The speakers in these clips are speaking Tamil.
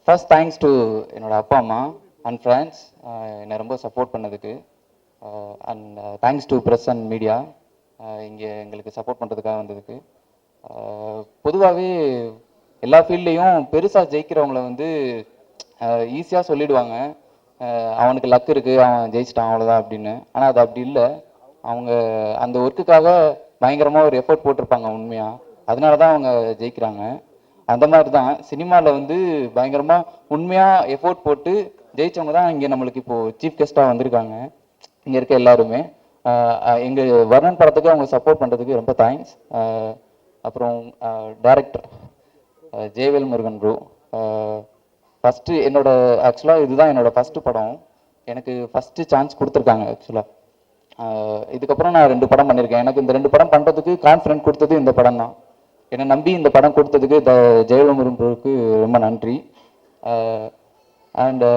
ஃபர்ஸ்ட் தேங்க்ஸ் டு என்னோட அப்பா அம்மா அண்ட் ஃப்ரெண்ட்ஸ் என்னை ரொம்ப சப்போர்ட் பண்ணதுக்கு. And thanks to press and media இங்கே எங்களுக்கு சப்போர்ட் பண்ணுறதுக்காக வந்ததுக்கு. பொதுவாகவே எல்லா ஃபீல்ட்லேயும் பெருசாக ஜெயிக்கிறவங்கள வந்து ஈஸியாக சொல்லிடுவாங்க, அவனுக்கு லக் இருக்குது, அவன் ஜெயிச்சிட்டான் அவ்வளோதான் அப்படின்னு. ஆனால் அது அப்படி இல்லை. அவங்க அந்த ஒர்க்குக்காக பயங்கரமாக ஒரு எஃபர்ட் போட்டிருப்பாங்க உண்மையாக, அதனால தான் அவங்க ஜெயிக்கிறாங்க. அந்த மாதிரி தான் சினிமாவில் வந்து பயங்கரமாக உண்மையாக எஃபோர்ட் போட்டு ஜெயிச்சவங்க தான் இங்கே நம்மளுக்கு இப்போது சீஃப் கெஸ்ட்டாக வந்திருக்காங்க. இங்கே இருக்க எல்லாருமே எங்கள் வர்ணன் படத்துக்கு அவங்க சப்போர்ட் பண்ணுறதுக்கு ரொம்ப தேங்க்ஸ். அப்புறம் director Jayavel Murugan bro, first ஆக்சுவலாக இதுதான் என்னோடய ஃபஸ்ட்டு படம். எனக்கு ஃபஸ்ட்டு சான்ஸ் கொடுத்துருக்காங்க ஆக்சுவலாக. இதுக்கப்புறம் நான் 2 படம் பண்ணியிருக்கேன். எனக்கு இந்த 2 படம் பண்ணுறதுக்கு கான்ஃபிடென்ட் கொடுத்தது இந்த படம் தான். என்னை நம்பி இந்த படம் கொடுத்ததுக்கு ஜெயவேல் முருகன் ப்ரோவுக்கு ரொம்ப நன்றி. அண்டு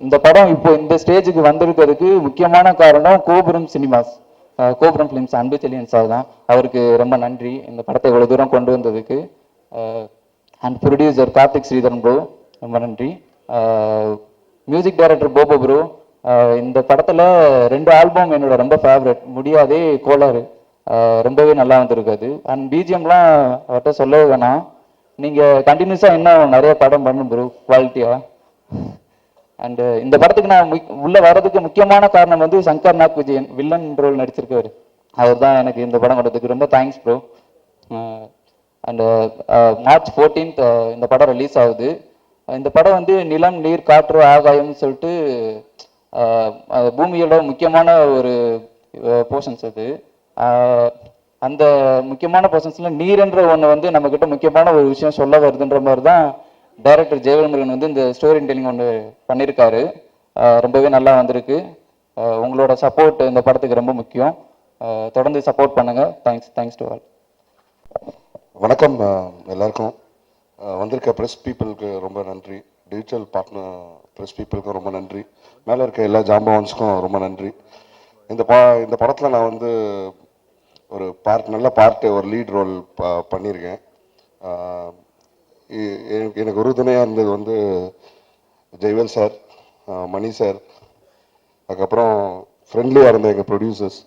இந்த படம் இப்போ இந்த ஸ்டேஜுக்கு வந்திருக்கிறதுக்கு முக்கியமான காரணம் கோபுரம் சினிமாஸ், கோபுரம் ஃபிலிம்ஸ் அன்பு செல்லியன் சார் தான். அவருக்கு ரொம்ப நன்றி இந்த படத்தை இவ்வளோ தூரம் கொண்டு வந்ததுக்கு. And producer Karthik Sridharan bro ரொம்ப நன்றி. மியூசிக் டைரக்டர் போபோ ப்ரோ, இந்த படத்தில் 2 ஆல்பம் என்னோட ரொம்ப ஃபேவரட், முடியாதே கோளாறு ரொம்பவே நல்லா வந்திருக்காது. அண்ட் பிஜிஎம்லாம் அவர்கிட்ட சொல்லவே வேணாம். நீங்கள் கண்டினியூஸாக இன்னும் நிறைய படம் பண்ணணும் ப்ரோ குவாலிட்டியாக. அண்டு இந்த படத்துக்கு நான் உள்ளே வர்றதுக்கு முக்கியமான காரணம் வந்து சங்கர் நாக் விஜயன் வில்லன் ரோல் நடிச்சிருக்காரு. அவர் தான் எனக்கு இந்த படம் கொடுத்ததுக்கு ரொம்ப thanks bro. And March 14th இந்த படம் ரிலீஸ் ஆகுது. இந்த படம் வந்து நிலம் நீர் காற்று ஆகாயம்னு சொல்லிட்டு பூமியோட முக்கியமான ஒரு போர்ஷன்ஸ் அது. அந்த முக்கியமான போர்ஷன்ஸில் நீர்ன்ற ஒன்று வந்து நம்மக்கிட்ட முக்கியமான ஒரு விஷயம் சொல்ல வருதுன்ற மாதிரி தான் டைரக்டர் ஜெயவேல் முருகன் வந்து இந்த ஸ்டோரி டெல்லிங் ஒன்று பண்ணியிருக்காரு. ரொம்பவே நல்லா வந்திருக்கு. உங்களோட சப்போர்ட் இந்த படத்துக்கு ரொம்ப முக்கியம். தொடர்ந்து சப்போர்ட் பண்ணுங்கள். Thanks to all. வணக்கம் எல்லாருக்கும். வந்திருக்க ப்ரெஸ் பீப்புளுக்கு ரொம்ப நன்றி. டிஜிட்டல் பார்ட்னர் ப்ரெஸ் பீப்புளுக்கும் ரொம்ப நன்றி. மேலே இருக்க எல்லா ஜாம்பவான்ஸுக்கும் ரொம்ப நன்றி. இந்த படத்தில் நான் வந்து ஒரு நல்ல பார்ட்டு, ஒரு லீட் ரோல் பண்ணியிருக்கேன். எனக்கு உறுதுணையாக இருந்தது வந்து ஜெயவேல் சார், மணி சார், அதுக்கப்புறம் ஃப்ரெண்ட்லியாக இருந்த எங்கள் ப்ரொடியூசர்ஸ்,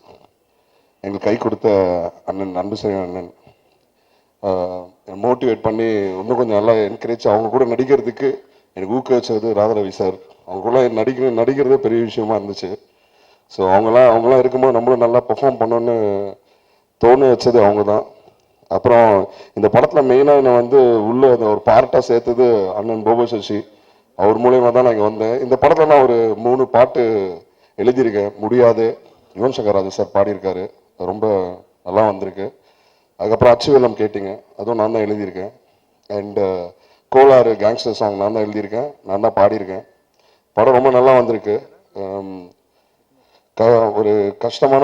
எங்களுக்கு கை கொடுத்த அண்ணன் அன்புசேகர் அண்ணன், மோட்டிவேட் பண்ணி இன்னும் கொஞ்சம் நல்லா என்கரேஜ், அவங்க கூட நடிக்கிறதுக்கு எனக்கு ஊக்குவிச்சது ராதாரவி சார். அவங்க கூட நடிக்கிறதே பெரிய விஷயமா இருந்துச்சு. ஸோ அவங்களாம் இருக்கும்போது நம்மளும் நல்லா பெர்ஃபார்ம் பண்ணணுன்னு தோணு வச்சது அவங்க தான். அப்புறம் இந்த படத்தில் மெயினாக என்னை வந்து உள்ளே ஒரு பார்ட்டாக சேர்த்தது அண்ணன் போபோ சசி. அவர் மூலயமா தான் நான் இங்கே வந்தேன். இந்த படத்தில் நான் ஒரு 3 பாட்டு எழுதியிருக்கேன். முடியாது யுவன் சங்கர் ராஜா சார் பாடியிருக்காரு, ரொம்ப நல்லா வந்திருக்கு. அதுக்கப்புறம் அச்சுவெல்லம் கேட்டிங்க, அதுவும் நான் தான் எழுதியிருக்கேன். அண்டு கோளாறு கேங்ஸ்டர் சாங் நான் தான் எழுதியிருக்கேன், நான் தான் பாடியிருக்கேன். படம் ரொம்ப நல்லா வந்திருக்கு. ஒரு கஷ்டமான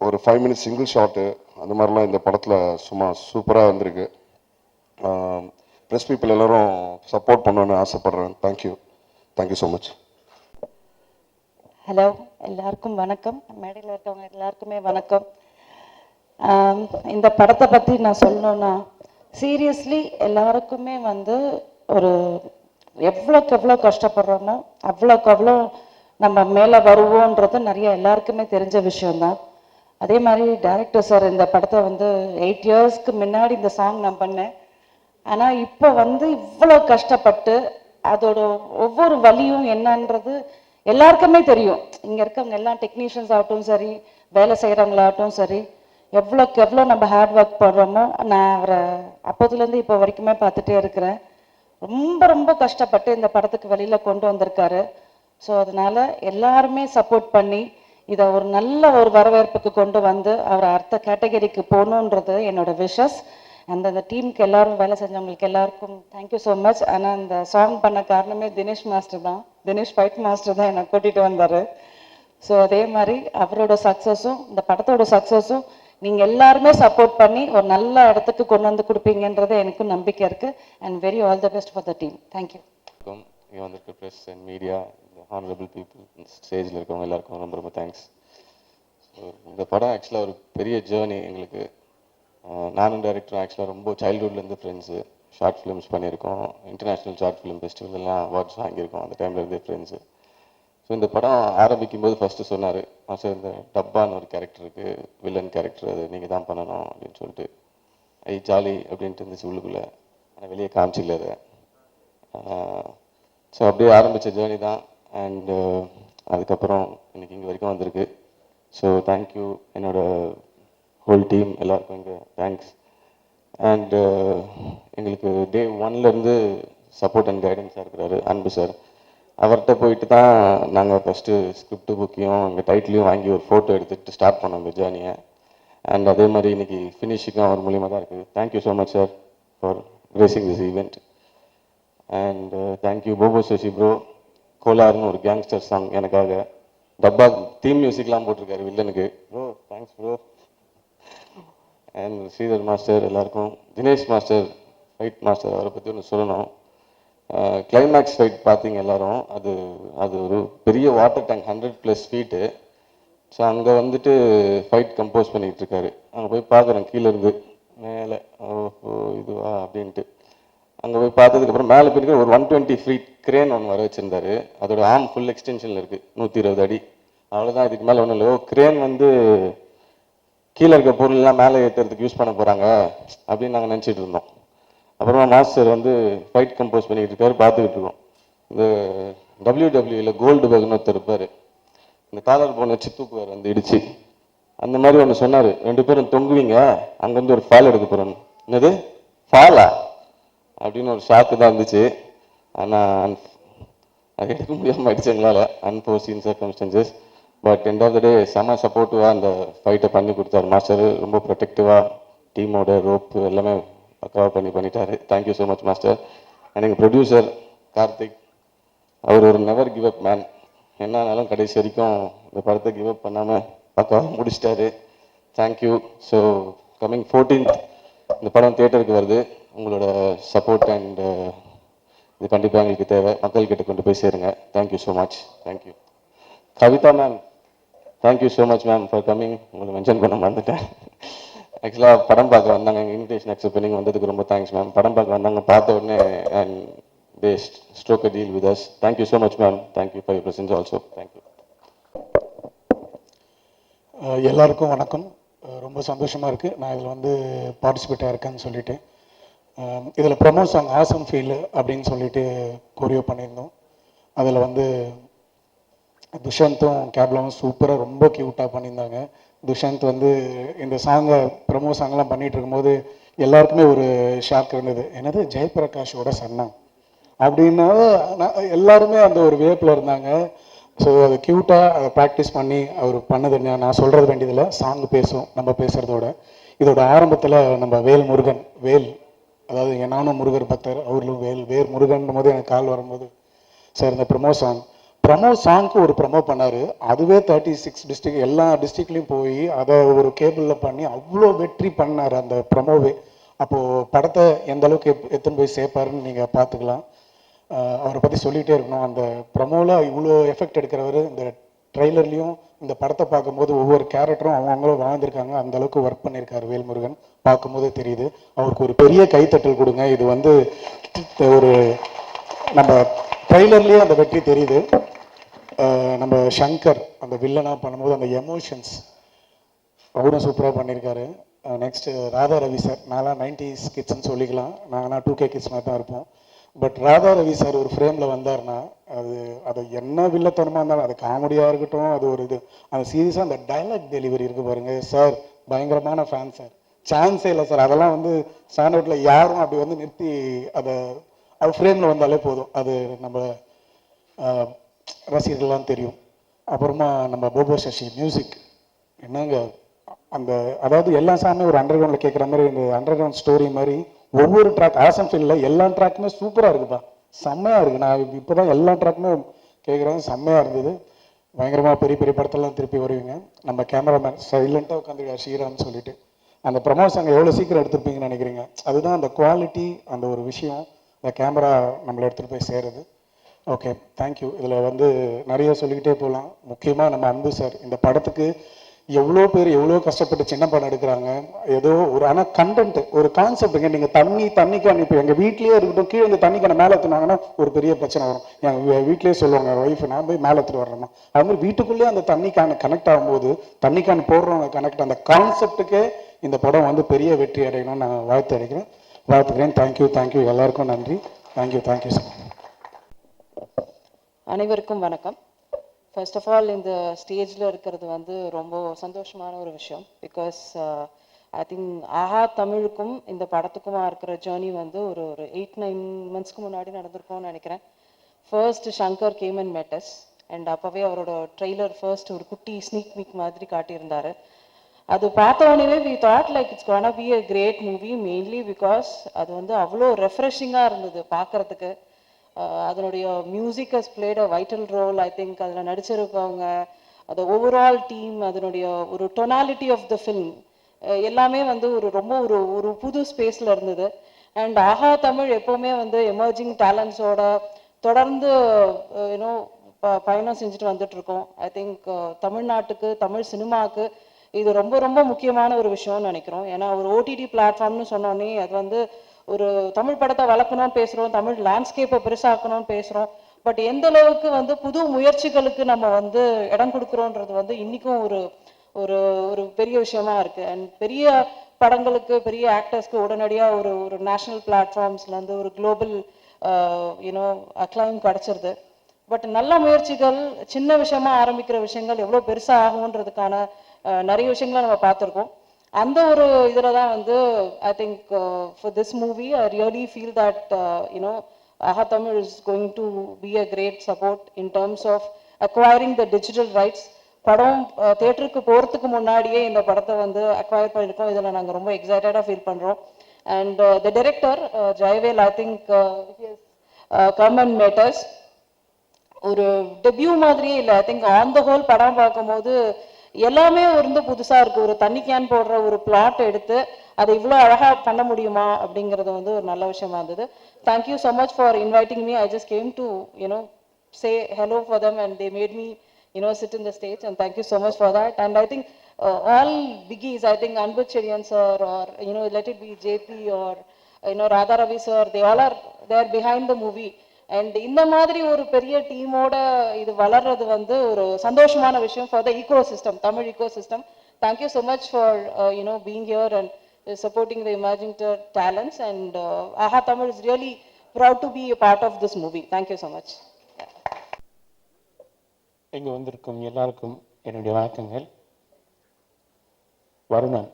ஒரு 5 மினிட்ஸ் சிங்கிள் ஷாட்டு அந்த மாதிரிலாம் இந்த படத்தில் சும்மா சூப்பராக வந்திருக்கு. ப்ரெஸ் பீப்புள் எல்லோரும் சப்போர்ட் பண்ணணுன்னு ஆசைப்பட்றேன். Thank you so much. ஹலோ, எல்லாருக்கும் வணக்கம். மேடையில் இருக்கவங்க எல்லாருக்குமே வணக்கம். இந்த படத்தை பற்றி நான் சொல்லணுன்னா, சீரியஸ்லி எல்லாருக்குமே வந்து ஒரு எவ்வளோக்கு எவ்வளோ கஷ்டப்படுறோமோ அவ்வளோக்கு அவ்வளோ நம்ம மேலே வருவோன்றது நிறைய எல்லாருக்குமே தெரிஞ்ச விஷயந்தான். அதே மாதிரி டைரக்டர் சார் இந்த படத்தை வந்து 8 இயர்ஸ்க்கு முன்னாடி இந்த சாங் நான் பண்ணேன். ஆனால் இப்போ வந்து இவ்வளோ கஷ்டப்பட்டு அதோட ஒவ்வொரு வலியும் என்னன்றது எல்லாருக்குமே தெரியும். இங்கே இருக்கவங்க எல்லாம் டெக்னீஷியன்ஸ் ஆகட்டும் சரி, வேலை செய்கிறவங்களாகட்டும் சரி, எவ்வளோக்கு எவ்வளோ நம்ம ஹார்ட் ஒர்க் பண்ணுறோமோ. நான் அவரை அப்போதுலேருந்து இப்போ வரைக்குமே பார்த்துட்டே இருக்கிறேன். ரொம்ப ரொம்ப கஷ்டப்பட்டு இந்த படத்துக்கு வெளியில் கொண்டு வந்திருக்காரு. ஸோ அதனால் எல்லாருமே சப்போர்ட் பண்ணி இதை ஒரு நல்ல ஒரு வரவேற்புக்கு கொண்டு வந்து அவரை அடுத்த கேட்டகரிக்கு போகணுன்றது என்னோட விஷஸ். அந்த டீமுக்கு எல்லாரும் வேலை செஞ்சவங்களுக்கு எல்லாருக்கும் தேங்க்யூ ஸோ மச். ஆனால் இந்த சாங் பண்ண காரணமே தினேஷ் மாஸ்டர் தான், தினேஷ் ஃபைட் மாஸ்டர் தான் என்னை கூட்டிகிட்டு வந்தார். ஸோ அதே மாதிரி அவரோட சக்ஸஸும் இந்த படத்தோட சக்ஸஸும் நீங்கள் எல்லாருமே சப்போர்ட் பண்ணி ஒரு நல்ல இடத்துக்கு கொண்டு வந்து கொடுப்பீங்கன்றது எனக்கு நம்பிக்கை இருக்குது. And very all the best for the team. Thank you. இங்கே வந்திருக்க press and media, honourable people, ஸ்டேஜில் இருக்கவங்க எல்லாருக்கும் ரொம்ப ரொம்ப தேங்க்ஸ். ஸோ இந்த படம் ஆக்சுவலாக ஒரு பெரிய ஜேர்னி எங்களுக்கு. நானும் டைரக்டரும் ஆக்சுவலாக ரொம்ப சைல்ட்ஹுட்லேருந்து ஃப்ரெண்ட்ஸு. ஷார்ட் ஃபிலிம்ஸ் பண்ணியிருக்கோம், இன்டர்நேஷ்னல் ஷார்ட் ஃபிலிம் ஃபெஸ்டிவல்லாம் அவார்ட்ஸ் வாங்கியிருக்கோம் அந்த டைமில் இருந்தே ஃப்ரெண்ட்ஸு. ஸோ இந்த படம் ஆரம்பிக்கும் போது ஃபஸ்ட்டு சொன்னார், மாஸ்டர் இந்த டப்பான்னு ஒரு கேரக்டர் இருக்குது, வில்லன் கேரக்டர், அது நீங்கள் தான் பண்ணணும் அப்படின்னு சொல்லிட்டு. ஐ ஜாலி அப்படின்ட்டு இருந்துச்சு உள்ளுக்குள்ளே, ஆனால் வெளியே காமிச்சிக்கல அதை. ஸோ அப்படியே ஆரம்பித்த ஜேர்னி தான். அண்டு அதுக்கப்புறம் இன்னைக்கு இங்கே வரைக்கும் வந்திருக்கு. ஸோ தேங்க்யூ என்னோட ஹோல் டீம் எல்லாருக்கும் இங்கே தேங்க்ஸ். அண்டு எங்களுக்கு டே ஒன்லேருந்து சப்போர்ட் அண்ட் கைடன்ஸாக இருக்கிறாரு அன்பு சார். அவர்கிட்ட போயிட்டு தான் நாங்கள் ஃபஸ்ட்டு ஸ்கிரிப்ட் புக்கையும் எங்கள் டைட்டிலையும் வாங்கி ஒரு ஃபோட்டோ எடுத்துகிட்டு ஸ்டார்ட் பண்ணோம் இந்த ஜேர்னியை. அண்ட் அதே மாதிரி இன்னைக்கு ஃபினிஷிங்கும் அவர் மூலியமாக தான் இருக்குது. Thank you so much sir for gracing this event. And thank you Bobo Sasi bro, கோலார்னு ஒரு கேங்ஸ்டர் சாங் எனக்காக டப்பா தீம் மியூசிக்லாம் போட்டிருக்காரு வில்லனுக்கு. Bro thanks bro. And Sridhar master எல்லாருக்கும். தினேஷ் மாஸ்டர் ஃபைட் மாஸ்டர், அவரை பற்றி ஒன்று சொல்லணும். கிளைமேக்ஸ் ஃபைட் பார்த்தீங்க எல்லாரும், அது ஒரு பெரிய வாட்டர் டேங்க் 100+ ஃபீட்டு. ஸோ அங்கே வந்துட்டு ஃபைட் கம்போஸ் பண்ணிகிட்டு இருக்காரு. அங்கே போய் பார்க்குறேன் கீழேருந்து மேலே, ஓஹோ இதுவா அப்படின்ட்டு. அங்கே போய் பார்த்ததுக்கப்புறம் மேலே போயிருக்க ஒரு 120 ஃபீட் கிரேன் ஒன்று வர வச்சுருந்தாரு. அதோட ஆர்ம் ஃபுல் எக்ஸ்டென்ஷனில் இருக்குது, 120 அடி. அவ்வளோதான், இதுக்கு மேலே ஒன்றும் இல்லை. கிரேன் வந்து கீழே இருக்க பொருள்லாம் மேலே ஏற்றுறதுக்கு யூஸ் பண்ண போகிறாங்க அப்படின்னு நாங்கள் நினச்சிட்டு இருந்தோம். அப்புறமா மாஸ்டர் வந்து ஃபைட் கம்போஸ் பண்ணிக்கிட்டு இருக்காரு, பார்த்துக்கிட்டு இருக்கோம். இந்த WWEல கோல்டு பர்க்னு ஒருத்தர் இருப்பார், இந்த காலர் போன் வச்சு தூக்குவார் அந்த இடிச்சு. அந்த மாதிரி ஒன்று சொன்னார், 2 பேரும் தொங்குவீங்க, அங்கேருந்து ஒரு ஃபால் எடுக்க போகிறோன்னு. என்னது ஃபாலா அப்படின்னு ஒரு ஷாக்கு தான் இருந்துச்சு. ஆனால் அது எடுக்க முடியாமல் ஆயிடுச்சு எங்களால், unforeseen circumstances. But end of the day செம சப்போர்ட்டிவாக அந்த ஃபைட்டை பண்ணி கொடுத்தாரு மாஸ்டர். ரொம்ப ப்ரொடெக்டிவாக டீமோட ரோப்பு எல்லாமே பக்காவாக பண்ணிட்டாரு. Thank you so much master. And எங்கள் ப்ரொடியூசர் கார்த்திக், அவர் ஒரு நெவர் கிவ் அப் மேன். என்னானாலும் கடைசி வரைக்கும் இந்த படத்தை கிவ் அப் பண்ணாமல் பக்காவாக முடிச்சிட்டாரு. தேங்க்யூ. ஸோ கம்மிங் 14th இந்த படம் தியேட்டருக்கு வருது. உங்களோட சப்போர்ட் அண்ட் இது கண்டிப்பாக எங்களுக்கு தேவை. மக்கள்கிட்ட கொண்டு போய் சேருங்க. Thank you so much. Thank you. Kavitha ma'am, thank you so much ma'am for coming. உங்களை மென்ஷன் பண்ண மறந்துட்டேன். ஆக்சுவலாக படம் பார்க்க வந்தாங்க, எங்கள் இன்விடேஷன் அக்செப்ட் பண்ணி வந்ததுக்கு ரொம்ப தேங்க்ஸ் மேம். படம் பார்க்க வந்தாங்க, பார்த்த உடனே and they struck a deal with us. Thank you so much ma'am. Thank you for your presence also. Thank you. எல்லாருக்கும் வணக்கம். ரொம்ப சந்தோஷமாக இருக்குது நான் இதில் வந்து பார்ட்டிசிபேட் ஆயிருக்கேன்னு சொல்லிட்டு. இதில் ப்ரொமோ சாங் ஆசம் ஃபீல் அப்படின்னு சொல்லிட்டு கொரியோ பண்ணியிருந்தோம். அதில் வந்து துஷாந்தும் கேப்லாவும் சூப்பராக ரொம்ப க்யூட்டாக பண்ணியிருந்தாங்க. துஷாந்த் வந்து இந்த சாங்கை ப்ரொமோ சாங்லாம் பண்ணிகிட்டு இருக்கும்போது எல்லாருக்குமே ஒரு ஷாக் இருந்தது, என்னது ஜெயபிரகாஷோட சன்னா அப்படின்னா எல்லாருமே அந்த ஒரு வேப்பில் இருந்தாங்க. ஸோ அது க்யூட்டாக அதை ப்ராக்டிஸ் பண்ணி அவர் பண்ணது. நான் சொல்கிறது வேண்டியதில்லை, சாங் பேசும் நம்ம பேசுகிறதோட. இதோட ஆரம்பத்தில் நம்ம வேல் முருகன், வேல் அதாவது நானும் முருகர் பக்தர், அவர்களும் வேல் முருகன் போது எனக்கு கால் வரும்போது சார் இந்த ப்ரொமோ சாங்க்கு ஒரு ப்ரொமோ பண்ணார். அதுவே 36 டிஸ்ட்ரிக்ட் எல்லா டிஸ்ட்ரிக்ட்லேயும் போய் அதை ஒரு கேபிளில் பண்ணி அவ்வளோ வெற்றி பண்ணார் அந்த ப்ரொமோவே. அப்போது படத்தை எந்த அளவுக்கு எத்தனை போய் சேர்ப்பாருன்னு நீங்கள் பார்த்துக்கலாம். அவரை பற்றி சொல்லிகிட்டே இருக்கணும். அந்த ப்ரொமோவில் இவ்வளோ எஃபெக்ட் எடுக்கிறவர் இந்த ட்ரெய்லர்லேயும் இந்த படத்தை பார்க்கும்போது ஒவ்வொரு கேரக்டரும் அவங்களும் வாழ்ந்திருக்காங்க. அந்த அளவுக்கு ஒர்க் பண்ணியிருக்காரு வேல்முருகன், பார்க்கும்போதே தெரியுது. அவருக்கு ஒரு பெரிய கைத்தட்டல் கொடுங்க. இது வந்து ஒரு நம்ம ட்ரெய்லர்லேயே அந்த வெற்றி தெரியுது. நம்ம சங்கர் அந்த வில்லனாக பண்ணும்போது அந்த எமோஷன்ஸ் அவரும் சூப்பராக பண்ணியிருக்காரு. நெக்ஸ்ட்டு ராதா ரவி சார், நான்லாம் 90s கிட்ஸ்ன்னு சொல்லிக்கலாம், நாங்கள்லாம் 2K கிட்ஸ் மாதிரி தான் இருப்போம். பட் ராதா ரவி சார் ஒரு ஃப்ரேமில் வந்தார்னா அது என்ன வில்லத்தனமாக இருந்தாலும், அது காமெடியாக இருக்கட்டும், அது ஒரு இது அந்த சீரியஸாக அந்த டைலாக் டெலிவரி இருக்குது பாருங்கள் சார், பயங்கரமான ஃபேன் சார். சான்ஸே இல்லை சார். அதெல்லாம் வந்து ஸ்டாண்டர்டில் யாரும் அப்படி வந்து நிறுத்தி அது ஃப்ரேமில் வந்தாலே போதும், அது நம்ம ரசிகர்கள்லாம் தெரியும். அப்புறமா நம்ம போபோ சசி மியூசிக் என்னங்க, அந்த அதாவது எல்லா சாமே ஒரு அண்டர் கிரவுண்டில் கேட்குற மாதிரி, இந்த அண்டர் கிரவுண்ட் ஸ்டோரி மாதிரி ஒவ்வொரு ட்ராக் ஆசம் ஃபீல்டில் எல்லா ட்ராக்குமே சூப்பராக இருக்குப்பா, செம்மையாக இருக்குது. நான் இப்போ தான் எல்லா ட்ராக்குமே கேட்குறேன், செம்மையாக இருந்தது. பயங்கரமாக பெரிய பெரிய படத்தெல்லாம் திருப்பி வருவீங்க. நம்ம கேமராமேன் சைலண்ட்டாக உட்காந்துருக்காரு ஸ்ரீராம்னு சொல்லிட்டு. அந்த ப்ரமோஸ் அங்கே எவ்வளோ சீக்கிரம் எடுத்துருப்பீங்கன்னு நினைக்கிறீங்க. அதுதான் அந்த குவாலிட்டி, அந்த ஒரு விஷயம், இந்த கேமரா நம்மளை எடுத்துகிட்டு போய் சேருது. Okay, thank you. இதில் வந்து நிறைய சொல்லிக்கிட்டே போகலாம். முக்கியமாக நம்ம அன்பு சார், இந்த படத்துக்கு எவ்வளோ பேர் எவ்வளோ கஷ்டப்பட்டு சின்ன படம் எடுக்கிறாங்க. ஏதோ ஒரு ஆனால் கண்டென்ட் ஒரு கான்செப்ட்டுங்க. நீங்கள் தண்ணிக்கான இப்போ எங்கள் வீட்லேயே இருக்கட்டும், கீழே இந்த தண்ணிக்கான மேலே எடுத்துனாங்கன்னா ஒரு பெரிய பிரச்சனை வரும். எங்கள் வீட்லேயே சொல்லுவாங்க ஒய்ஃப், நான் போய் மேலே எடுத்துட்டு வரணுமா. அது மாதிரி வீட்டுக்குள்ளேயே அந்த தண்ணிக்கான கனெக்ட் ஆகும்போது தண்ணிக்கான போடுறவங்க கனெக்ட், அந்த கான்செப்ட்டுக்கே இந்த படம் வந்து பெரிய வெற்றி அடையணும்னு நான் வாழ்த்துக்கிறேன். தேங்க்யூ எல்லாருக்கும் நன்றி. Thank you sir. அனைவருக்கும் வணக்கம். ஃபர்ஸ்ட் ஆஃப் ஆல் இந்த ஸ்டேஜில் இருக்கிறது வந்து ரொம்ப சந்தோஷமான ஒரு விஷயம். பிகாஸ் ஐ திங்க் ஆஹா தமிழுக்கும் இந்த படத்துக்குமா இருக்கிற ஜேர்னி வந்து ஒரு 8-9 மந்த்ஸ்க்கு முன்னாடி நடந்திருக்கும்னு நினைக்கிறேன். First Shankar came and met us and அப்போவே அவரோட ட்ரெய்லர் ஃபர்ஸ்ட் ஒரு குட்டி ஸ்னீக் மீக் மாதிரி காட்டியிருந்தார். அது பார்த்த உடனே we thought like it's gonna be a great movie, mainly because அது வந்து அவ்வளோ ரெஃப்ரெஷிங்காக இருந்தது பார்க்குறதுக்கு. அதனுடைய music has played a vital role. I think அதில் நடிச்சிருக்கவங்க, அது ஓவரால் டீம், அதனுடைய ஒரு டொனாலிட்டி ஆஃப் த ஃபில்ம் எல்லாமே வந்து ரொம்ப ஒரு புது ஸ்பேஸில் இருந்தது. அண்ட் ஆஹா தமிழ் எப்போவுமே வந்து எமர்ஜிங் டேலண்ட்ஸோட தொடர்ந்து யூனோ பயணம் செஞ்சுட்டு வந்துட்டு இருக்கோம். ஐ திங்க் தமிழ்நாட்டுக்கு, தமிழ் சினிமாவுக்கு இது ரொம்ப முக்கியமான ஒரு விஷயம்னு நினைக்கிறோம். ஏன்னா ஒரு ஓடிடி பிளாட்ஃபார்ம்னு சொன்னோன்னே அது வந்து ஒரு தமிழ் படத்தை வளர்க்கணும்னு பேசுகிறோம், தமிழ் லேண்ட்ஸ்கேப்பை பெருசாக்கணும்னு பேசுகிறோம். பட் எந்த அளவுக்கு வந்து புது முயற்சிகளுக்கு நம்ம வந்து இடம் கொடுக்குறோன்றது வந்து இன்றைக்கும் ஒரு ஒரு ஒரு பெரிய விஷயமா இருக்குது. அண்ட் பெரிய படங்களுக்கு, பெரிய ஆக்டர்ஸ்க்கு உடனடியாக ஒரு நேஷ்னல் பிளாட்ஃபார்ம்ஸ்லேருந்து ஒரு குளோபல் யூனோ அக்ளைம் கிடச்சிருது. பட் நல்ல முயற்சிகள், சின்ன விஷயமா ஆரம்பிக்கிற விஷயங்கள் எவ்வளோ பெருசாக ஆகுன்றதுக்கான நிறைய விஷயங்களை நம்ம பார்த்துருக்கோம். அந்த ஒரு இதில் தான் வந்து I think for this movie I really feel that you know Aha Tamil is going to be a great support in terms of acquiring the digital rights. படம் தேட்டருக்கு போகிறதுக்கு முன்னாடியே இந்த படத்தை வந்து அக்வயர் பண்ணியிருக்கோம். இதில் நாங்கள் ரொம்ப எக்ஸைட்டடாக ஃபீல் பண்ணுறோம். And the director Jayavel, I think come and matters ஒரு டெபியூ மாதிரியே இல்லை. I think on the whole படம் பார்க்கும்போது எல்லாமே வந்து புதுசாக இருக்குது. ஒரு தண்ணி கேன் போடுற ஒரு பிளாட் எடுத்து அதை இவ்வளோ அழகாக பண்ண முடியுமா அப்படிங்கிறது வந்து ஒரு நல்ல விஷயமா இருந்தது. Thank you so much for inviting me. I just came to you know say hello for them and they made me sit in the stage, and thank you so much for that. And I think all biggies, I think Anbu Cherian sir, or let it be JP, or Radha Ravi sir, they all are there behind the movie. And இந்த மாதிரி ஒரு பெரிய டீமோட இது வளர்றது வந்து ஒரு சந்தோஷமான விஷயம் for the ecosystem, Tamil ecosystem. Thank you so much for being here and supporting the emerging talents. And Aha Tamil is really proud to be a part of this movie. Thank you so much. இங்கே வந்திருக்கும் எல்லாருக்கும் என்னுடைய வணக்கங்கள். வருணன்,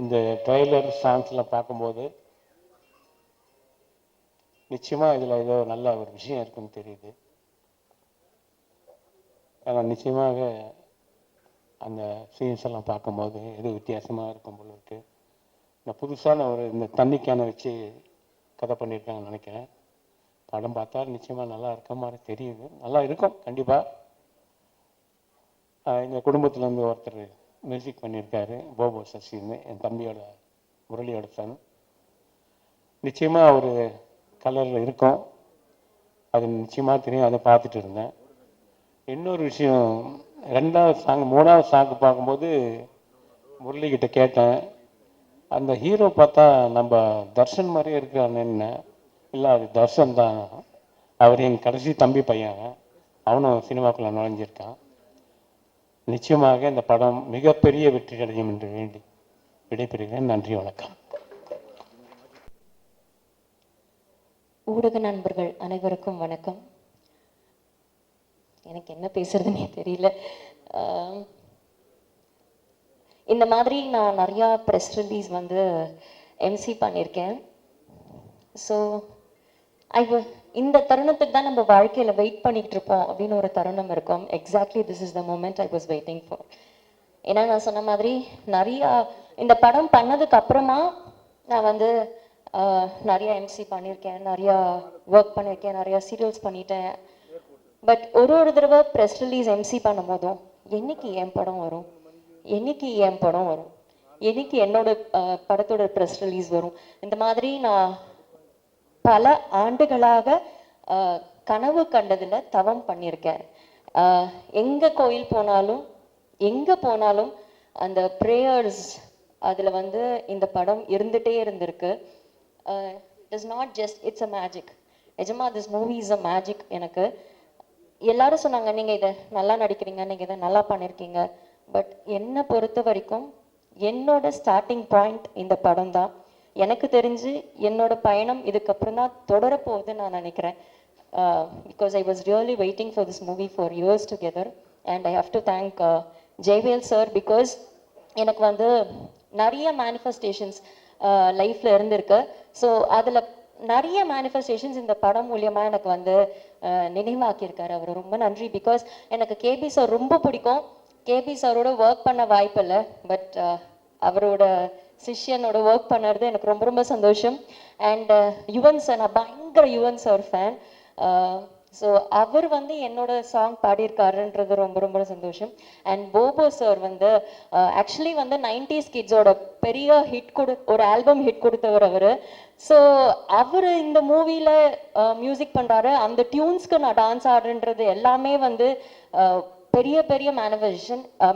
இந்த ட்ரெய்லர் சாங்ஸ்லாம் பார்க்கும்போது நிச்சயமாக இதில் ஏதோ நல்ல ஒரு விஷயம் இருக்குன்னு தெரியுது. ஆனால் நிச்சயமாக அந்த சீன்ஸ் எல்லாம் பார்க்கும்போது எது வித்தியாசமாக இருக்கும் போல இருக்கு. இந்த புதுசான இந்த தண்ணிக்கான வச்சு கதை பண்ணியிருக்காங்கன்னு நினைக்கிறேன். படம் பார்த்தா நிச்சயமாக நல்லா இருக்க மாதிரி தெரியுது. நல்லா இருக்கும் கண்டிப்பாக. எங்கள் குடும்பத்துலேருந்து ஒருத்தர் மியூசிக் பண்ணியிருக்காரு, போபோ சசின்னு, என் தம்பியோட முரளியோட சன். நிச்சயமாக ஒரு கலரில் இருக்கும், அது நிச்சயமாக தெரியும். அதை பார்த்துட்டு இருந்தேன். இன்னொரு விஷயம், 2வது சாங் 3வது சாங்கு பார்க்கும்போது முரளிக்கிட்ட கேட்டேன், அந்த ஹீரோ பார்த்தா நம்ம தர்ஷன் மாதிரியே இருக்கான்னு. இல்லை, அது தர்ஷன் தான். அவர் என் கடைசி தம்பி பையன், அவனும் சினிமாக்குள்ளே நுழைஞ்சிருக்கான். நிச்சயமாக இந்த படம் மிகப்பெரிய வெற்றி அடையும் என்று வேண்டி விடைபெறுகிறேன். நன்றி, வணக்கம். ஊடக நண்பர்கள் அனைவருக்கும் வணக்கம். எனக்கு என்ன பேசுறதுன்னே தெரியல. இந்த மாதிரி நான் நிறையா ப்ரெஸ் ரிலீஸ் வந்து எம்சி பண்ணியிருக்கேன். ஸோ இந்த தருணத்துக்கு தான் நம்ம வாழ்க்கையில் வெயிட் பண்ணிகிட்டு இருப்போம் அப்படின்னு ஒரு தருணம் இருக்கும். Exactly this is the moment I was waiting for. ஏன்னா நான் சொன்ன மாதிரி நிறையா இந்த படம் பண்ணதுக்கு அப்புறமா நான் வந்து நிறையா எம்சி பண்ணியிருக்கேன், நிறையா ஒர்க் பண்ணியிருக்கேன், நிறையா சீரியல்ஸ் பண்ணிட்டேன். பட் ஒரு தடவை ப்ரெஸ் ரிலீஸ் எம்சி பண்ணும் போதும் என்னைக்கு என் படம் வரும், என்னைக்கு என் படம் வரும், என்னைக்கு என்னோட படத்தோட ப்ரெஸ் ரிலீஸ் வரும், இந்த மாதிரி நான் பல ஆண்டுகளாக கனவு கண்டதில் தவம் பண்ணியிருக்கேன். எங்கே கோயில் போனாலும் எங்கே போனாலும் அந்த ப்ரேயர்ஸ் அதில் வந்து இந்த படம் இருந்துகிட்டே இருந்திருக்கு. It is not just it's a magic. நிஜமா this movie is a magic. எனக்கு எல்லாரும் சொன்னாங்க நீங்கள் இதை நல்லா நடிக்கிறீங்க, நீங்கள் இதை நல்லா பண்ணியிருக்கீங்க. பட் என்னை பொறுத்த வரைக்கும் என்னோட ஸ்டார்டிங் பாயிண்ட் இந்த படம் தான். எனக்கு தெரிஞ்சு என்னோட பயணம் இதுக்கப்புறம் தான் தொடரப்போகுதுன்னு நான் நினைக்கிறேன். Because I was really waiting for this movie for years together. And I have to thank Jaivel sir. பிகாஸ் எனக்கு வந்து நிறைய மேனிஃபெஸ்டேஷன்ஸ் லைஃப்பில் இருந்திருக்கு. ஸோ அதில் நிறைய மேனிஃபெஸ்டேஷன்ஸ் இந்த படம் மூலியமாக எனக்கு வந்து நினைவாக்கியிருக்காரு. அவர் ரொம்ப நன்றி. பிகாஸ் எனக்கு கேபி சார் ரொம்ப பிடிக்கும். கேபி சாரோட ஒர்க் பண்ண வாய்ப்பு இல்லை. பட் அவரோட சிஷ்யனோட ஒர்க் பண்ணுறது எனக்கு ரொம்ப ரொம்ப சந்தோஷம். அண்ட் யுவன் சார், நான் பயங்கர யுவன் சார் ஃபேன். ஸோ அவர் வந்து என்னோட சாங் பாடியிருக்காருன்றது ரொம்ப ரொம்ப சந்தோஷம். அண்ட் போபோ சார் வந்து ஆக்சுவலி வந்து 90s கிட்ஸோட பெரிய ஒரு ஆல்பம் ஹிட் கொடுத்தவர் அவர். ஸோ அவர் இந்த மூவியில் மியூசிக் பண்ணுறாரு. அந்த டியூன்ஸ்க்கு நான் டான்ஸ் ஆடுன்றது எல்லாமே வந்து பெரிய பெரிய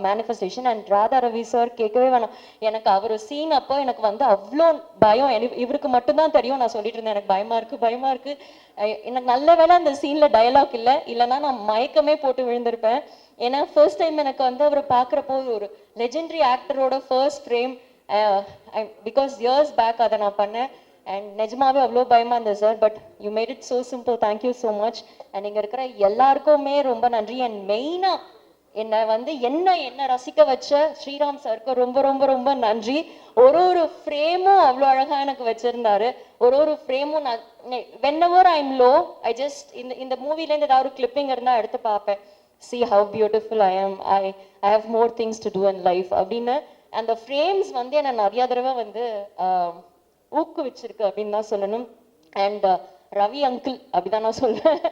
manifestation. And Radha Ravi sir கேட்கவே வேணாம். எனக்கு அவர் சீன் அப்போ எனக்கு வந்து அவ்வளோ பயம். இவருக்கு மட்டும்தான் தெரியும். நான் சொல்லிட்டு இருந்தேன் எனக்கு பயமா இருக்கு. எனக்கு நல்ல வேளை அந்த சீன்ல டயலாக் இல்லைன்னா நான் மயக்கமே போட்டு விழுந்திருப்பேன். ஏன்னா ஃபர்ஸ்ட் டைம் எனக்கு வந்து அவரை பார்க்குறப்போ ஒரு லெஜெண்டரி ஆக்டரோட first frame. Because years back அதை நான் பண்ணேன். அண்ட் நிஜமாவே அவ்வளோ பயமா இருந்தது sir. But you made it so simple. Thank you so much. And இங்கே இருக்கிற எல்லாருக்குமே ரொம்ப நன்றி. அண்ட் மெயினாக என்ன ரசிக்க வச்ச ஸ்ரீராம் சாருக்கு ரொம்ப ரொம்ப ரொம்ப நன்றி. ஒரு ஃப்ரேமும் அவ்வளோ அழகாக எனக்கு வச்சிருந்தாரு. ஒரு ஃப்ரேமும் நான் whenever I'm low, I just இந்த மூவிலேருந்து ஏதாவது ஒரு கிளிப்பிங் இருந்தால் எடுத்து பார்ப்பேன். see how beautiful I am, I have more things to do in life அப்படின்னு. அந்த ஃப்ரேம்ஸ் வந்து என்னை நிறைய தடவை வந்து ஊக்குவிச்சிருக்கு அப்படின்னு தான் சொல்லணும். அண்ட் ரவி அங்கிள் அப்படிதான் நான் சொல்வேன்.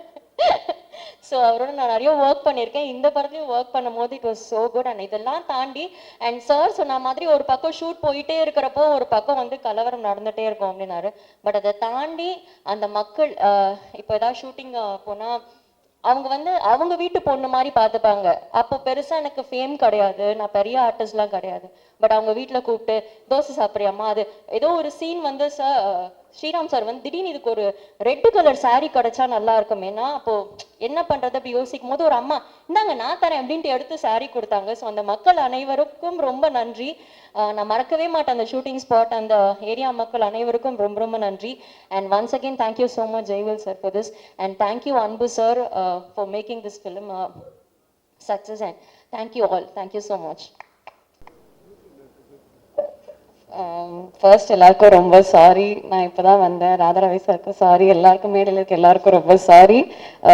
ஸோ அவரோட நான் நிறைய ஒர்க் பண்ணியிருக்கேன். இந்த படத்துலையும் ஒர்க் பண்ணும் போது it was so good. And இதெல்லாம் தாண்டி அண்ட் சார் சொன்ன மாதிரி ஒரு பக்கம் ஷூட் போயிட்டே இருக்கிறப்போ ஒரு பக்கம் வந்து கலவரம் நடந்துகிட்டே இருக்கும் அப்படின்னாரு. பட் அதை தாண்டி அந்த மக்கள் இப்போ ஏதாவது ஷூட்டிங் போனால் அவங்க வந்து அவங்க வீட்டு பொண்ணு மாதிரி பார்த்துப்பாங்க. அப்போ பெருசாக எனக்கு ஃபேம் கிடையாது, நான் பெரிய ஆர்டிஸ்ட்லாம் கிடையாது. பட் அவங்க வீட்டில் கூப்பிட்டு தோசை சாப்பிட்றியாம்மா, அது ஏதோ ஒரு சீன் வந்து ஸ்ரீராம் சார் வந்து திடீர்னு இதுக்கு ஒரு ரெட் கலர் சாரீ கிடைச்சா நல்லா இருக்குமேனா அப்போது என்ன பண்ணுறது அப்படி யோசிக்கும் போது ஒரு அம்மா இந்தாங்க நான் தரேன் அப்படின்ட்டு எடுத்து சாரீ கொடுத்தாங்க. ஸோ அந்த மக்கள் அனைவருக்கும் ரொம்ப நன்றி. நான் மறக்கவே மாட்டேன் அந்த ஷூட்டிங் ஸ்பாட், அந்த ஏரியா மக்கள் அனைவருக்கும் ரொம்ப ரொம்ப நன்றி. And once again thank you so much Jaivel sir for this. And thank you Anbu sir for making this film success. And thank you all. Thank you so much. First எல்லாருக்கும் ரொம்ப சாரி. நான் இப்போ தான் வந்தேன். ராதாரவி சாருக்கு சாரி, எல்லாருக்கும் மேடையில் இருக்க எல்லாருக்கும் ரொம்ப சாரி.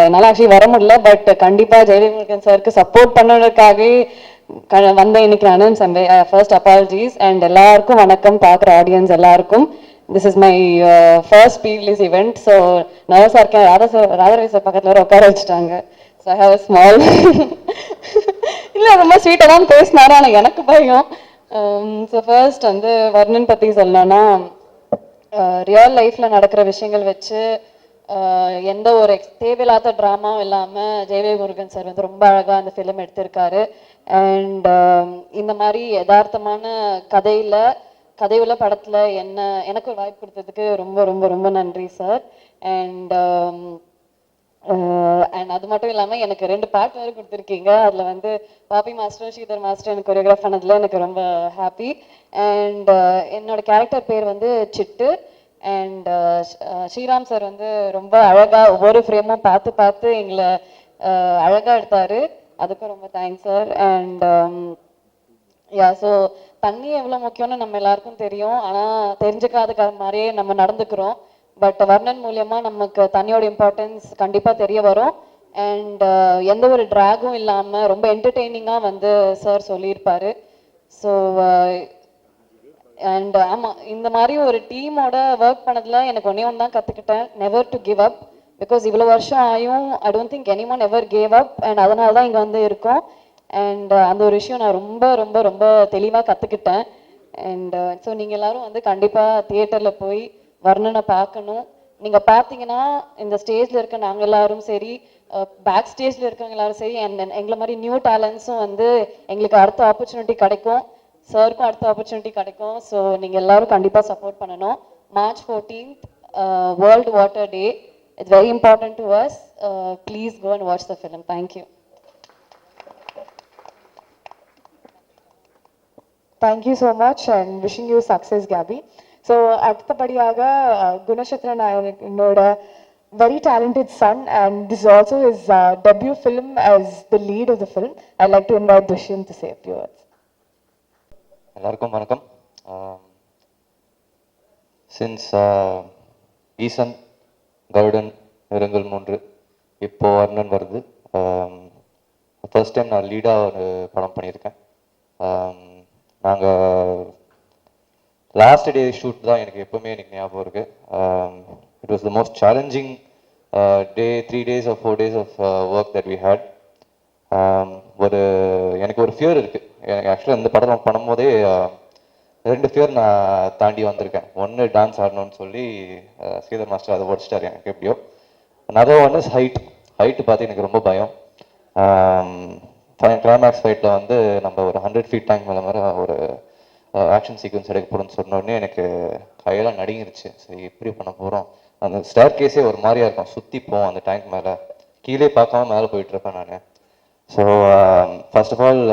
என்னால் ஆக்சுவலி வர முடியல. பட் கண்டிப்பாக ஜெயலலிதா சாருக்கு சப்போர்ட் பண்ணதுக்காகவே வந்தேன் இன்னைக்கு நான். First apologies. அண்ட் எல்லாருக்கும் வணக்கம், பார்க்குற ஆடியன்ஸ் எல்லாருக்கும். This is my first pre release event. So நர்வஸாக இருக்கேன். ராதாரவி சார் பக்கத்தில் வர உட்கார வச்சுட்டாங்க. So I have a small இல்லை ரொம்ப ஸ்வீட்டாக தான் பேசினாரு, ஆனால் எனக்கு பயம். ஸோ ஃபர்ஸ்ட் வந்து வர்ணன் பற்றி சொல்லணும்னா ரியல் லைஃப்பில் நடக்கிற விஷயங்கள் வச்சு எந்த ஒரு தேவையில்லாத ட்ராமாவும் இல்லாமல் ஜெயவேல் முருகன் சார் வந்து ரொம்ப அழகாக அந்த ஃபிலிம் எடுத்திருக்காரு. அண்ட் இந்த மாதிரி யதார்த்தமான கதையுள்ள படத்தில் எனக்கு ஒரு வாய்ப்பு கொடுத்ததுக்கு ரொம்ப ரொம்ப ரொம்ப நன்றி சார். அண்ட் அது மட்டும் இல்லாமல் எனக்கு 2 பாட்டு வேறு கொடுத்துருக்கீங்க. அதில் வந்து பாப்பி மாஸ்டரும் ஸ்ரீதர் மாஸ்டர் எனக்கு கொரியோகிராஃப் பண்ணதில் எனக்கு ரொம்ப ஹாப்பி. அண்ட் என்னோட கேரக்டர் பேர் வந்து சிட்டு. அண்ட் ஸ்ரீராம் சார் வந்து ரொம்ப அழகாக ஒவ்வொரு ஃப்ரேமும் பார்த்து எங்களை அழகாக எடுத்தார். அதுக்கும் ரொம்ப தேங்க்ஸ் சார். அண்ட் ஸோ தண்ணி எவ்வளோ முக்கியம்னு நம்ம எல்லாருக்கும் தெரியும், ஆனால் தெரிஞ்சுக்காத மாதிரியே நம்ம நடந்துக்கிறோம். பட் வர்ணன் மூலியமாக நமக்கு தண்ணியோட இம்பார்ட்டன்ஸ் கண்டிப்பாக தெரிய வரும். அண்ட் எந்த ஒரு ட்ராகும் இல்லாமல் ரொம்ப என்டர்டெய்னிங்காக வந்து சார் சொல்லியிருப்பார். ஸோ அண்ட் ஆமாம், இந்த மாதிரி ஒரு டீமோட ஒர்க் பண்ணதில் எனக்கு ஒன்றே ஒன்று தான் கற்றுக்கிட்டேன், never to give up. Because இவ்வளோ வருஷம் ஆயும் I don't think anyone ever gave up. And அதனால தான் இங்கே வந்து இருக்கோம். அண்ட் அந்த ஒரு விஷயம் நான் ரொம்ப ரொம்ப ரொம்ப தெளிவாக கற்றுக்கிட்டேன். அண்ட் ஸோ நீங்கள் எல்லோரும் வந்து கண்டிப்பாக தியேட்டரில் போய் வர்ணனை பார்க்கணும். நீங்கள் பார்த்தீங்கன்னா இந்த ஸ்டேஜில் இருக்க நாங்கள் எல்லாரும் சரி, பேக் ஸ்டேஜில் இருக்கவங்க எல்லாரும் சரி அண்ட் எங்களை மாதிரி நியூ டேலண்ட்ஸும் வந்து எங்களுக்கு அடுத்த ஆப்பர்ச்சுனிட்டி கிடைக்கும், சாருக்கும் அடுத்த ஆப்பர்ச்சுனிட்டி கிடைக்கும். ஸோ நீங்கள் எல்லாரும் கண்டிப்பாக சப்போர்ட் பண்ணணும். March 14th, World Water Day. It's very important to us. Please go and watch the film. Thank you. Thank you so much and wishing you success, Gabby. So, அடுத்தபடியாக குணசேகரன் என்னோட very talented son, and this is also his debut film as the lead of the film. I'd like to invite Dushyant to say a few words. எல்லாருக்கும் வணக்கம். சின்ஸ் ஈசன், கருடன், நிறங்கள் 3, இப்போ வர்ணன் வருது. ஃபர்ஸ்ட் டைம் நான் லீடாக ஒரு படம் பண்ணியிருக்கேன். நாங்கள் லாஸ்ட் டே ஷூட் தான் எனக்கு எப்போவுமே ஞாபகம் இருக்குது. It was the most challenging day. 3 days or 4 days of work that we had. எனக்கு ஒரு ஃபியர் இருக்குது. எனக்கு ஆக்சுவலாக இந்த படம் பண்ணும்போதே 2 ஃபியர் நான் தாண்டி வந்திருக்கேன். ஒன்று டான்ஸ் ஆடணும்னு சொல்லி ஸ்ரீதர் மாஸ்டர் அதை உடச்சிட்டார் எனக்கு எப்படியோ. another one is ஹைட்டு பார்த்து எனக்கு ரொம்ப பயம். கிளைமேக்ஸ் ஃபைட்டில் வந்து நம்ம ஒரு 100 feet டேங்க் மேலே மாதிரி ஒரு ஆக்ஷன் சீக்வன்ஸ் எடுக்கப்படும்னு சொன்னோடனே எனக்கு கையெல்லாம் நடுங்கிருச்சு. சரி எப்படி பண்ண போகிறோம், அந்த ஸ்டேர் கேஸே ஒரு மாதிரியா இருக்கும், சுற்றி போவோம் அந்த டேங்க் மேலே, கீழே பார்க்காம மேலே போயிட்டுருப்பேன் நான். So first of all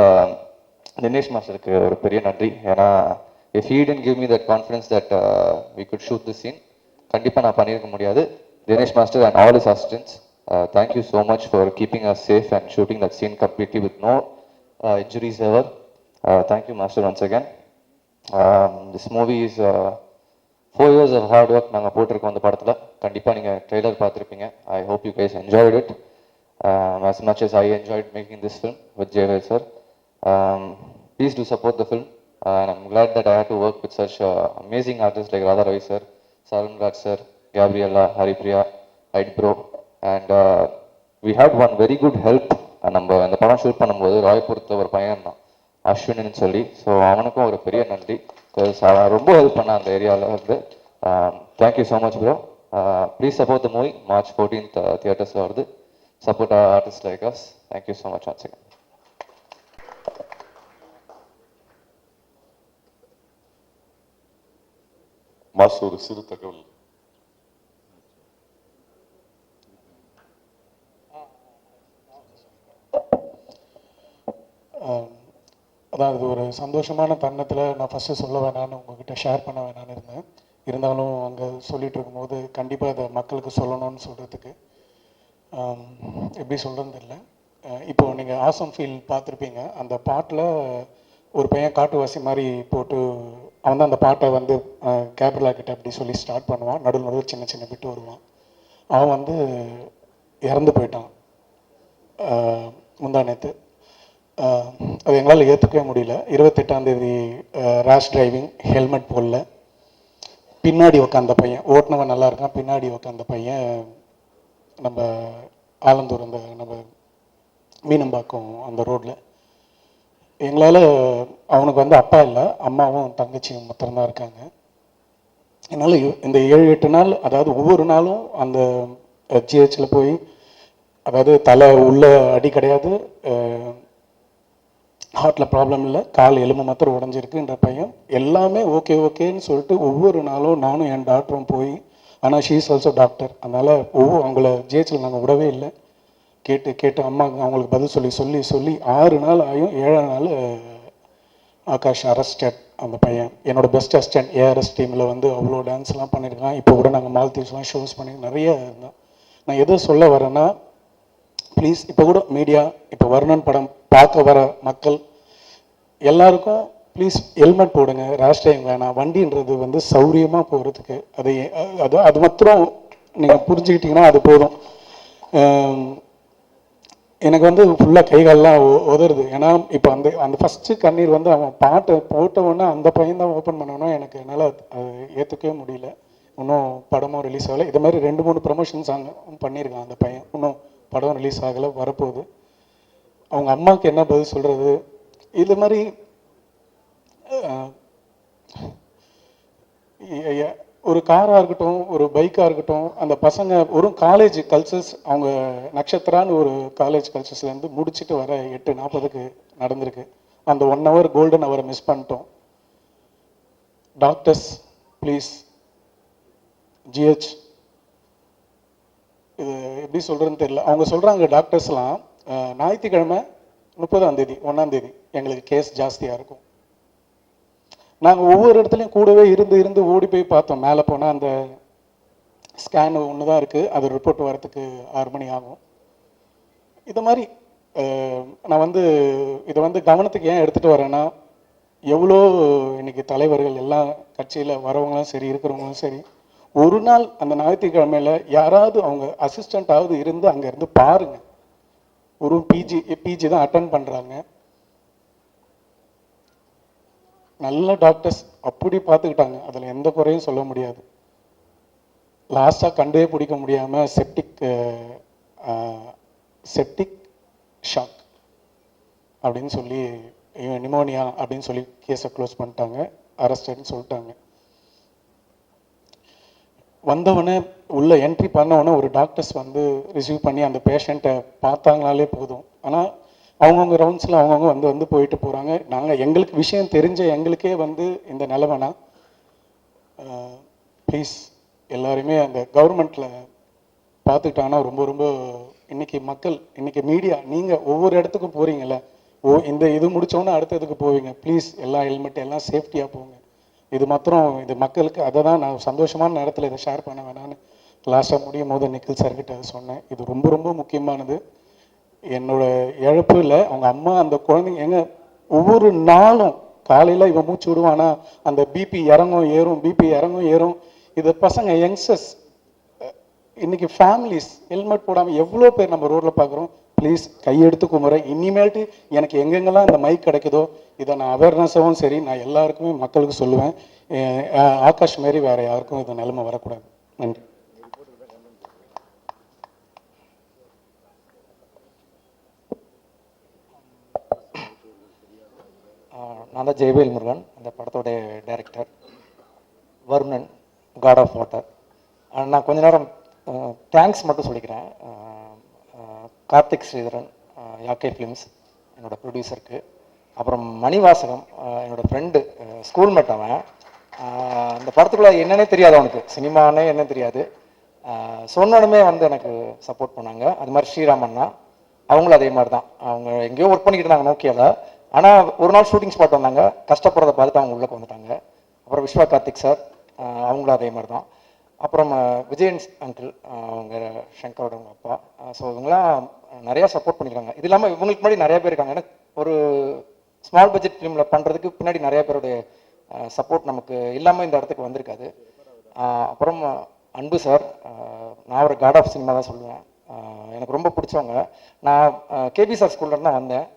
Dinesh மாஸ்டருக்கு ஒரு பெரிய நன்றி. ஏன்னா if he didn't give me that confidence that we could shoot this scene, கண்டிப்பாக நான் பண்ணியிருக்க முடியாது. Dinesh master and all his assistants, thank you so much for keeping us safe and shooting that scene completely with no injuries ever. Thank you master once again. This movie is 4 years of hard work நாங்கள் போட்டிருக்கோம் அந்த படத்தில். கண்டிப்பாக நீங்கள் ட்ரெய்லர் பார்த்துருப்பீங்க. I hope you guys enjoyed it as much as I enjoyed making this film with Jayvel sir. Please do support the film. And I'm glad that I had to work with such amazing artists like Radha Ravi sir, Sarun Raj sir, Gabriella, Haripriya, Ed bro, and we had one very good help. நம்ம அந்த படம் ஷூட் பண்ணும்போது ராய்புரத்தில் ஒரு பையன் தான் அஸ்வின்னு சொல்லி, ஸோ அவனுக்கும் ஒரு பெரிய நன்றி. ரொம்ப ஹெல்ப் பண்ண அந்த ஏரியாவில் வந்து. Thank you so much bro. Please support the movie. March 14th தியேட்டர்ஸில் வருது. Support artist like us. Thank you so much once again. Mass ஒரு சிறு தகவல். அதான் இது ஒரு சந்தோஷமான தருணத்தில் நான் ஃபஸ்ட்டு சொல்ல வேணான்னு உங்ககிட்ட ஷேர் பண்ண வேணான்னு இருந்தேன். இருந்தாலும் அங்கே சொல்லிகிட்டு இருக்கும்போது கண்டிப்பாக அதை மக்களுக்கு சொல்லணும்னு சொல்கிறதுக்கு எப்படி சொல்கிறதுன்னு தெரியல. இப்போது நீங்கள் ஆசம் ஃபீல் பார்த்துருப்பீங்க. அந்த பாட்டில் ஒரு பையன் காட்டுவாசி மாதிரி போட்டு அவன் தான் அந்த பாட்டை வந்து கேப்ரலா கிட்ட அப்படி சொல்லி ஸ்டார்ட் பண்ணுவான். நடுவில் சின்ன சின்ன விட்டு வருவான். அவன் வந்து இறந்து போயிட்டான் முந்தா நேற்று. அது எங்களால் ஏற்றுக்கவே முடியல. 28ஆம் தேதி ரேஷ் டிரைவிங், ஹெல்மெட் போடல, பின்னாடி உக்காந்த பையன், ஓட்டுனவன் நல்லா இருக்கான், பின்னாடி உக்காந்த பையன் நம்ம ஆலந்தூர் அந்த நம்ம மீனம்பாக்கம் அந்த ரோட்டில். எங்களால் அவனுக்கு வந்து அப்பா இல்லை, அம்மாவும் தங்கச்சியும் மாத்திரம்தான் இருக்காங்க. என்னால் இந்த 7-8 நாள், அதாவது ஒவ்வொரு நாளும் அந்த ஜிஹெச்சில் போய், அதாவது தலை உள்ள அடி கிடையாது, ஹார்ட்டில் ப்ராப்ளம் இல்லை, கால் எலும்பு மாத்திரம் உடஞ்சிருக்குன்ற பையன் எல்லாமே ஓகே ஓகேன்னு சொல்லிட்டு ஒவ்வொரு நாளும் நானும் என் டாக்டரும் போய், ஆனால் ஷீ இஸ் ஆல்சோ டாக்டர், அதனால் அவங்கள ஜிஹெச்சில் நாங்கள் விடவே இல்லை. கேட்டு அம்மா அவங்களுக்கு பதில் சொல்லி 6 நாள் ஆகும். 7ஆம் நாள் ஆகாஷ் அரெஸ்டட். அந்த பையன் என்னோட பெஸ்ட் அசிஸ்டன்ட். ஏஆர்எஸ் டீமில் வந்து அவ்வளோ டான்ஸ்லாம் பண்ணியிருக்கான். இப்போ கூட நாங்கள் மால்தீவ்ஸ்லாம் ஷோஸ் பண்ணி நிறைய இருந்தோம். நான் எதை சொல்ல வரேன்னா, ப்ளீஸ் இப்போ கூட மீடியா, இப்போ வர்ணன் படம் பார்க்க வர மக்கள் எல்லாருக்கும் ப்ளீஸ் ஹெல்மெட் போடுங்க. ரேஷ் டிரைவிங் வேணாம். வண்டின்றது வந்து சௌரியமாக போகிறதுக்கு அது மாத்திரம் நீங்கள் புரிஞ்சுக்கிட்டிங்கன்னா அது போதும். எனக்கு வந்து ஃபுல்லாக கைகாலெலாம் உதறுது. ஏன்னா இப்போ அந்த ஃபஸ்ட்டு கண்ணீர் வந்து அவன் பாட்டை போட்டவுடனே அந்த பையன் தான் ஓப்பன் பண்ணணும். எனக்கு என்னால் ஏற்றுக்கவே முடியல. இன்னும் படமும் ரிலீஸ் ஆகலை. இது மாதிரி 2-3 ப்ரமோஷன்ஸ் அங்கே பண்ணியிருக்கான் அந்த பையன். இன்னும் படம் ரிலீஸ் ஆகலை, வரப்போகுது. அவங்க அம்மாவுக்கு என்ன பதில் சொல்கிறது? இது மாதிரி ஒரு காராக இருக்கட்டும், ஒரு பைக்காக இருக்கட்டும், அந்த பசங்க ஒரு காலேஜ் கல்ச்சர்ஸ், அவங்க நட்சத்திரான்னு ஒரு காலேஜ் கல்ச்சர்ஸ்லேருந்து முடிச்சுட்டு வர 8:40க்கு நடந்திருக்கு. அந்த 1 hour கோல்டன் ஹவரை மிஸ் பண்ணிட்டோம். டாக்டர்ஸ் ப்ளீஸ், ஜிஹெச், இது எப்படி சொல்கிறதுன்னு தெரியல. அவங்க சொல்கிறாங்க டாக்டர்ஸ்லாம் ஞாயிற்றுக்கிழமை 30ஆம் தேதி 1ஆம் தேதி எங்களுக்கு கேஸ் ஜாஸ்தியாக இருக்கும். நாங்கள் ஒவ்வொரு இடத்துலையும் கூடவே இருந்து ஓடி போய் பார்த்தோம். மேலே போனால் அந்த ஸ்கேன் ஒன்று தான் இருக்குது, அது ரிப்போர்ட் வரத்துக்கு 6 மணி ஆகும். இது மாதிரி நான் வந்து இதை வந்து கவனத்துக்கு ஏன் எடுத்துகிட்டு வரேன்னா, எவ்வளோ இன்னைக்கு தலைவர்கள் எல்லாம் கட்சியில் வரவங்களும் சரி இருக்கிறவங்களும் சரி, ஒரு நாள் அந்த ஞாயிற்றுக்கிழமையில் யாராவது அவங்க அசிஸ்டண்ட்டாவது இருந்து அங்கே இருந்து பாருங்க. ஒரு பிஜி தான் அட்டன் பண்ணுறாங்க, நல்ல டாக்டர்ஸ் அப்படி பார்த்துக்கிட்டாங்க, அதில் எந்த குறையும் சொல்ல முடியாது. லாஸ்ட்டாக கண்டே பிடிக்க முடியாமல் செப்டிக் ஷாக் அப்படின்னு சொல்லி, நிமோனியா அப்படின்னு சொல்லி கேஸை க்ளோஸ் பண்ணிட்டாங்க, அரெஸ்டட்னு சொல்லிட்டாங்க. வந்தவொடனே உள்ள என்ட்ரி பண்ணவொடனே ஒரு டாக்டர்ஸ் வந்து ரிசீவ் பண்ணி அந்த பேஷண்ட்டை பார்த்தாங்கனாலே போதும். ஆனால் அவங்கவுங்க ரவுண்ட்ஸில் அவங்கவுங்க வந்து போயிட்டு போகிறாங்க. நாங்கள் எங்களுக்கு விஷயம் தெரிஞ்ச எங்களுக்கே வந்து இந்த நிலமைனா, ப்ளீஸ் எல்லாருமே அந்த கவர்மெண்ட்டில் பார்த்துக்கிட்டாங்கன்னா ரொம்ப ரொம்ப இன்றைக்கி மக்கள், இன்றைக்கி மீடியா, நீங்கள் ஒவ்வொரு இடத்துக்கும் போகிறீங்கள, இந்த இது முடித்தோன்னே அடுத்த இதுக்கு போவீங்க. ப்ளீஸ் எல்லா ஹெல்மெட் எல்லாம் சேஃப்டியாக போங்க. இது மாத்திரம் இது மக்களுக்கு, அதை தான் நான் சந்தோஷமான நேரத்தில் இதை ஷேர் பண்ண வேணான்னு லாஸ்ட்டாக முடியும் போது நிக்கில் சார்கிட்ட அதை சொன்னேன். இது ரொம்ப ரொம்ப முக்கியமானது. என்னோட இழப்பு இல்லை, அவங்க அம்மா அந்த குழந்தைங்க எங்க ஒவ்வொரு நாளும் காலையில் இவன் மூச்சு விடுவானா, அந்த பிபி இறங்கும் ஏறும், பிபி இறங்கும் ஏறும். இது பசங்க யங்ஸ்டர்ஸ், இன்னைக்கு ஃபேமிலிஸ் ஹெல்மெட் போடாமல் எவ்வளோ பேர் நம்ம ரோட்டில் பார்க்குறோம். ப்ளீஸ் கையெடுத்து கும்பிட்றேன், இனிமேல்ட்டு எனக்கு எங்கெங்கெல்லாம் இந்த மைக் கிடைக்குதோ இதை நான் அவேர்னஸாகவும் சரி நான் எல்லாருக்குமே மக்களுக்கு சொல்லுவேன். ஆகாஷ் மாரி வேறு யாருக்கும் இந்த நிலைமை வரக்கூடாது. நன்றி. நான் தான் ஜெயவேல் முருகன், அந்த படத்தோடைய director. Varunan, god of water. நான் கொஞ்ச நேரம் தேங்க்ஸ் மட்டும் சொல்லிக்கிறேன். கார்த்திக் ஸ்ரீதரன், யாக்கே ஃபிலிம்ஸ் என்னோடய ப்ரொடியூசருக்கு. அப்புறம் மணிவாசகம், என்னோடய ஃப்ரெண்டு, ஸ்கூல்மேட். அவன் இந்த படத்துக்குள்ளே என்னன்னே தெரியாது, அவனுக்கு சினிமானே என்ன தெரியாது. சொன்னோடனே வந்து எனக்கு சப்போர்ட் பண்ணாங்க. அது மாதிரி ஸ்ரீராமண்ணா, அவங்களும் அதே மாதிரி தான். அவங்க எங்கேயோ ஒர்க் பண்ணிக்கிட்டு இருந்தாங்க நோக்கியாவில். ஆனால் ஒரு நாள் ஷூட்டிங் ஸ்பாட் வந்தாங்க, கஷ்டப்படுறதை பார்த்துட்டு அவங்க உள்ளே வந்துட்டாங்க. அப்புறம் விஸ்வா கார்த்திக் சார், அவங்களும் அதே மாதிரி தான். அப்புறம் விஜயன் அங்கிள், அவங்க சங்கரோட அவங்க அப்பா. ஸோ இவங்களாம் நிறையா சப்போர்ட் பண்ணியிருக்காங்க. இது இல்லாமல் இவங்களுக்கு முன்னாடி நிறைய பேர் இருக்காங்க. ஏன்னா ஒரு ஸ்மால் பட்ஜெட் ஃபிலிமில் பண்ணுறதுக்கு பின்னாடி நிறைய பேருடைய சப்போர்ட் நமக்கு இல்லாமல் இந்த இடத்துக்கு வந்திருக்காது. அப்புறம் அன்பு சார், நான் ஒரு காட் ஆஃப் சினிமா தான் சொல்லுவேன். எனக்கு ரொம்ப பிடிச்சவங்க. நான் கேபி சார் ஸ்கூல்லேருந்து தான் வந்தேன்.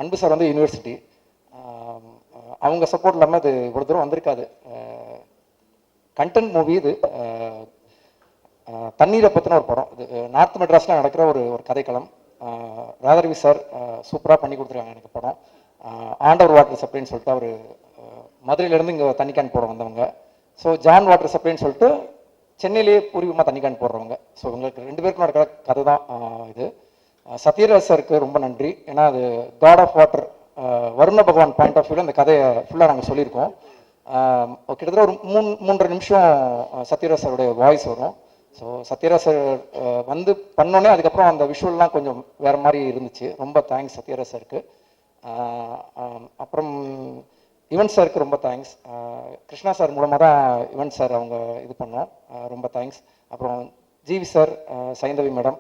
அன்பு சார் வந்து யூனிவர்சிட்டி, அவங்க சப்போர்ட் இல்லாமல் அது இவ்வளோ தூரம் வந்திருக்காது. கண்டென்ட் மூவி இது. தண்ணீரை பற்றின ஒரு படம். இது நார்த் மெட்ராஸில் நடக்கிற ஒரு கதைக்களம். ராதாரவி சார் சூப்பராக பண்ணி கொடுத்துருக்காங்க எனக்கு படம். ஆண்டவர் வாட்டர் சப்ளைன்னு சொல்லிட்டு அவர் மதுரையிலேருந்து இங்கே தண்ணி கேன் போட வந்தவங்க. ஸோ ஜான் வாட்டர் சப்ளைன்னு சொல்லிட்டு சென்னையிலேயே பூர்வீகமாக தண்ணி கேன் போடுறவங்க. ஸோ இவங்களுக்கு 2 பேருக்கும் நடக்கிற கதை தான் இது. சத்யராஜ் சாருக்கு ரொம்ப நன்றி. ஏன்னா அது காட் ஆஃப் வாட்டர், வருண பகவான் பாயிண்ட் ஆஃப் வியூவில் அந்த கதையை ஃபுல்லாக நாங்கள் சொல்லியிருக்கோம். கிட்டத்தட்ட ஒரு 3.5 நிமிஷம் சத்யராஜ் சாருடைய வாய்ஸ் வரும். ஸோ சத்யராஜ் சார் வந்து பண்ணோன்னே அதுக்கப்புறம் அந்த விஷுவல்லாம் கொஞ்சம் வேறு மாதிரி இருந்துச்சு. ரொம்ப தேங்க்ஸ் சத்யராஜ் சாருக்கு. அப்புறம் யுவன் சாருக்கு ரொம்ப தேங்க்ஸ். கிருஷ்ணா சார் மூலமாக தான் யுவன் சார் அவங்க இது பண்ணோம். ரொம்ப தேங்க்ஸ். அப்புறம் ஜிவி சார், சைந்தவி மேடம்,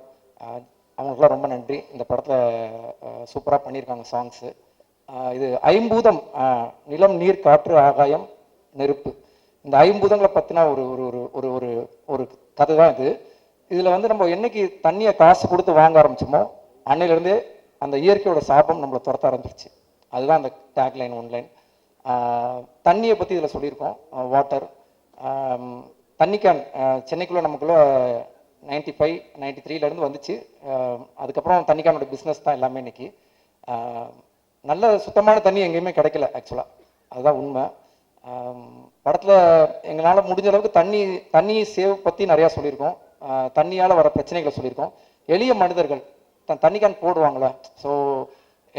அவங்களுக்குலாம் ரொம்ப நன்றி. இந்த படத்தில் சூப்பராக பண்ணியிருக்காங்க சாங்ஸு. இது ஐம்பூதம், நிலம், நீர், காற்று, ஆகாயம், நெருப்பு, இந்த ஐம்பூதங்களை பற்றினா ஒரு ஒரு ஒரு ஒரு ஒரு கதை தான் இது. இதில் வந்து நம்ம என்னைக்கு தண்ணியை காசு கொடுத்து வாங்க ஆரம்பிச்சோமோ அன்னையிலேருந்தே அந்த இயற்கையோட சாபம் நம்மளை துரத்த ஆரம்பிச்சிருச்சு. அதுதான் அந்த டேக்லைன், ஒன்லைன். தண்ணியை பற்றி இதில் சொல்லியிருக்கோம். வாட்டர், தண்ணி கேன் சென்னைக்குள்ளே நமக்குள்ளே 95, 93லேருந்து வந்துச்சு. அதுக்கப்புறம் தண்ணி கேனோட பிஸ்னஸ் தான் எல்லாமே இன்னைக்கு. நல்ல சுத்தமான தண்ணி எங்கேயுமே கிடைக்கல ஆக்சுவலாக, அதுதான் உண்மை. படத்தில் எங்களால் முடிஞ்ச அளவுக்கு தண்ணி சேவ் பற்றி நிறையா சொல்லியிருக்கோம். தண்ணியால் வர பிரச்சனைகளை சொல்லியிருக்கோம். எளிய மனிதர்கள் தண்ணி கேன் போடுவாங்களே, ஸோ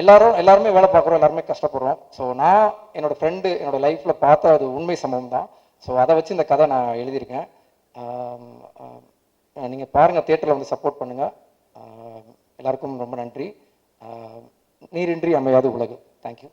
எல்லாருமே வேலை பார்க்குறோம், எல்லாருமே கஷ்டப்படுறோம். ஸோ நான் என்னோடய ஃப்ரெண்டு என்னோடய லைஃப்பில் பார்த்த அது உண்மை சம்பவம் தான். ஸோ அதை வச்சு இந்த கதை நான் எழுதியிருக்கேன். நீங்கள் பாருங்கள், தியேட்டரில் வந்து சப்போர்ட் பண்ணுங்கள். எல்லாருக்கும் ரொம்ப நன்றி. நீரின்றி அமையாது உலகு. தேங்க்யூ.